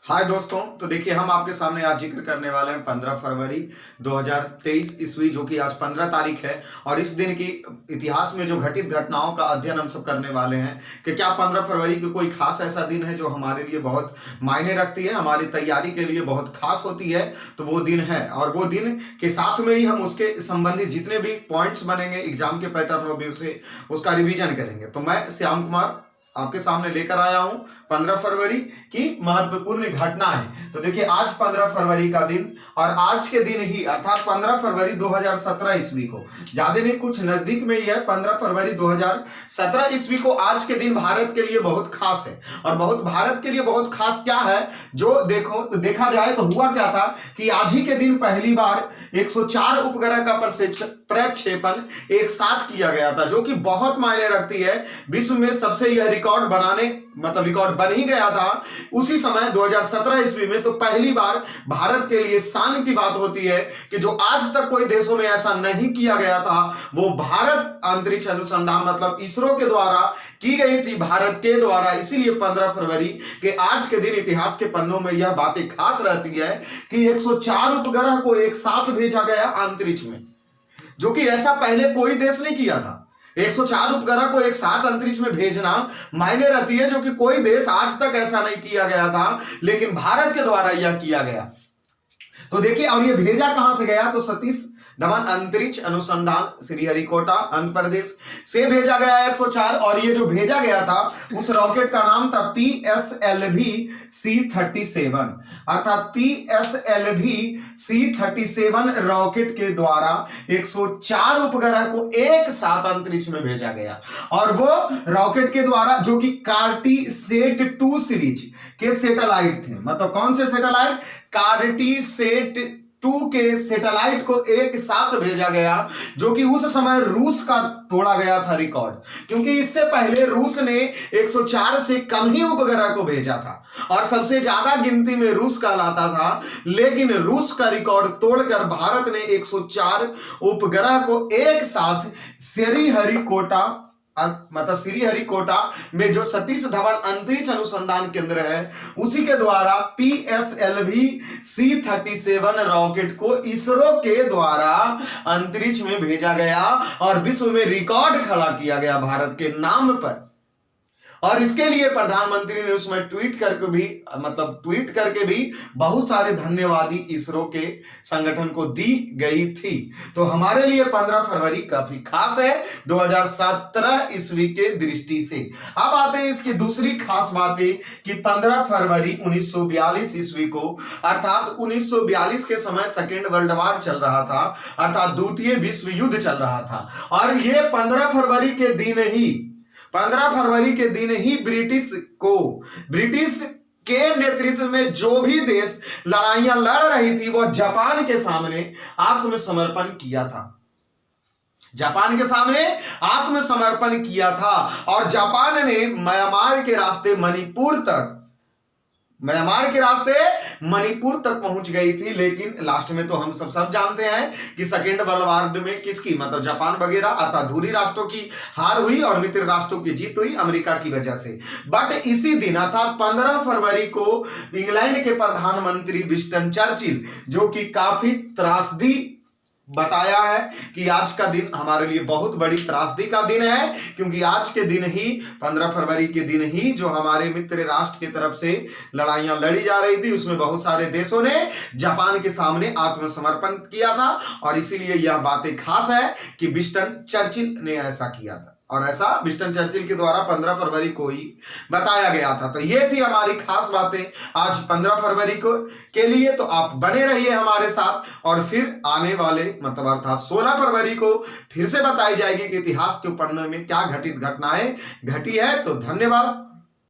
हाय दोस्तों, तो देखिए हम आपके सामने आज जिक्र करने वाले हैं 15 फरवरी 2023 ईस्वी, जो कि आज 15 तारीख है। और इस दिन की इतिहास में जो घटित घटनाओं का अध्ययन हम सब करने वाले हैं कि क्या 15 फरवरी की कोई खास ऐसा दिन है जो हमारे लिए बहुत मायने रखती है, हमारी तैयारी के लिए बहुत खास होती है। तो वो दिन है, और वो दिन के साथ में ही हम उसके संबंधित जितने भी पॉइंट्स बनेंगे एग्जाम के पैटर्न में से उसका रिविजन करेंगे। तो मैं श्याम कुमार आपके सामने लेकर आया हूं 15 फरवरी की महत्वपूर्ण घटनाएं। तो देखिए आज 15 फरवरी का दिन, और आज के दिन ही अर्थात 15 फरवरी 2017 ईस्वी को, ज्यादा नहीं कुछ नजदीक में ही है, 15 फरवरी 2017 ईस्वी को आज के दिन भारत के लिए बहुत खास है। और बहुत भारत के लिए बहुत खास क्या है, जो देखा जाए तो हुआ क्या था कि आज ही के दिन पहली बार 104 उपग्रह का प्रक्षेपण एक साथ किया गया था, जो कि बहुत मायने रखती है। विश्व में सबसे यह रिकॉर्ड बन ही गया था उसी समय 2017 ईस्वी में। तो पहली बार भारत के लिए शान की बात होती है कि जो आज तक कोई देशों में ऐसा नहीं किया गया था, वो भारत अंतरिक्ष अनुसंधान इसरो के द्वारा की गई थी, भारत के द्वारा। इसीलिए 15 फरवरी के आज के दिन इतिहास के पन्नों में यह बातें खास रहती है कि 104 उपग्रह को एक साथ भेजा गया अंतरिक्ष में, जो कि ऐसा पहले कोई देश नहीं किया था। 104 उपग्रह को एक साथ अंतरिक्ष में भेजना मायने रहती है, जो कि कोई देश आज तक ऐसा नहीं किया गया था, लेकिन भारत के द्वारा यह किया गया। तो देखिए, और यह भेजा कहां से गया, तो सतीश धवन अंतरिक्ष अनुसंधान श्रीहरिकोटा आंध्र प्रदेश से भेजा गया 104। और ये जो भेजा गया था उस रॉकेट का नाम था PSLV C-37, अर्थात PSLV C-37 रॉकेट के द्वारा 104 उपग्रह को एक साथ अंतरिक्ष में भेजा गया। और वो रॉकेट के द्वारा जो कि कार्टीसेट 2 सीरीज के सैटेलाइट थे, कौन से सैटेलाइट, कार्टीसेट 2 के सैटेलाइट को एक साथ भेजा गया, जो कि उस समय रूस का तोड़ा गया था रिकॉर्ड, क्योंकि इससे पहले रूस ने 104 से कम ही उपग्रह को भेजा था और सबसे ज्यादा गिनती में रूस का लाता था। लेकिन रूस का रिकॉर्ड तोड़कर भारत ने 104 उपग्रह को एक साथ श्रीहरिकोटा में जो सतीश धवन अंतरिक्ष अनुसंधान केंद्र है उसी के द्वारा PSLV C-37 रॉकेट को इसरो के द्वारा अंतरिक्ष में भेजा गया और विश्व में रिकॉर्ड खड़ा किया गया भारत के नाम पर। और इसके लिए प्रधानमंत्री ने उसमें ट्वीट करके भी बहुत सारे धन्यवादी इसरो के संगठन को दी गई थी। तो हमारे लिए 15 फरवरी काफी खास है 2017 ईस्वी के दृष्टि से। अब आते हैं इसकी दूसरी खास बातें कि 15 फरवरी 1942 ईस्वी को, अर्थात 1942 के समय सेकेंड वर्ल्ड वॉर चल रहा था, अर्थात द्वितीय विश्व युद्ध चल रहा था। और ये 15 फरवरी के दिन ही ब्रिटिश के नेतृत्व में जो भी देश लड़ाइयां लड़ रही थी वो जापान के सामने आत्मसमर्पण किया था। जापान के सामने आत्मसमर्पण किया था और जापान ने म्यांमार के रास्ते मणिपुर तक पहुंच गई थी। लेकिन लास्ट में तो हम सब जानते हैं कि सेकेंड वर्ल्ड वॉर में किसकी जापान वगैरह अर्थात धुरी राष्ट्रों की हार हुई और मित्र राष्ट्रों की जीत हुई अमेरिका की वजह से। बट इसी दिन अर्थात 15 फरवरी को इंग्लैंड के प्रधानमंत्री विंस्टन चर्चिल, जो कि काफी त्रासदी बताया है कि आज का दिन हमारे लिए बहुत बड़ी त्रासदी का दिन है, क्योंकि आज के दिन ही 15 फरवरी के दिन ही जो हमारे मित्र राष्ट्र की तरफ से लड़ाइयां लड़ी जा रही थी उसमें बहुत सारे देशों ने जापान के सामने आत्मसमर्पण किया था। और इसीलिए यह बातें खास है कि विंस्टन चर्चिल ने ऐसा किया था, और ऐसा विंस्टन चर्चिल के द्वारा 15 फरवरी को ही बताया गया था। तो ये थी हमारी खास बातें आज 15 फरवरी के लिए। तो आप बने रहिए हमारे साथ, और फिर आने वाले अर्थात 16 फरवरी को फिर से बताई जाएगी कि इतिहास के पन्ने में क्या घटित घटनाएं घटी है। तो धन्यवाद।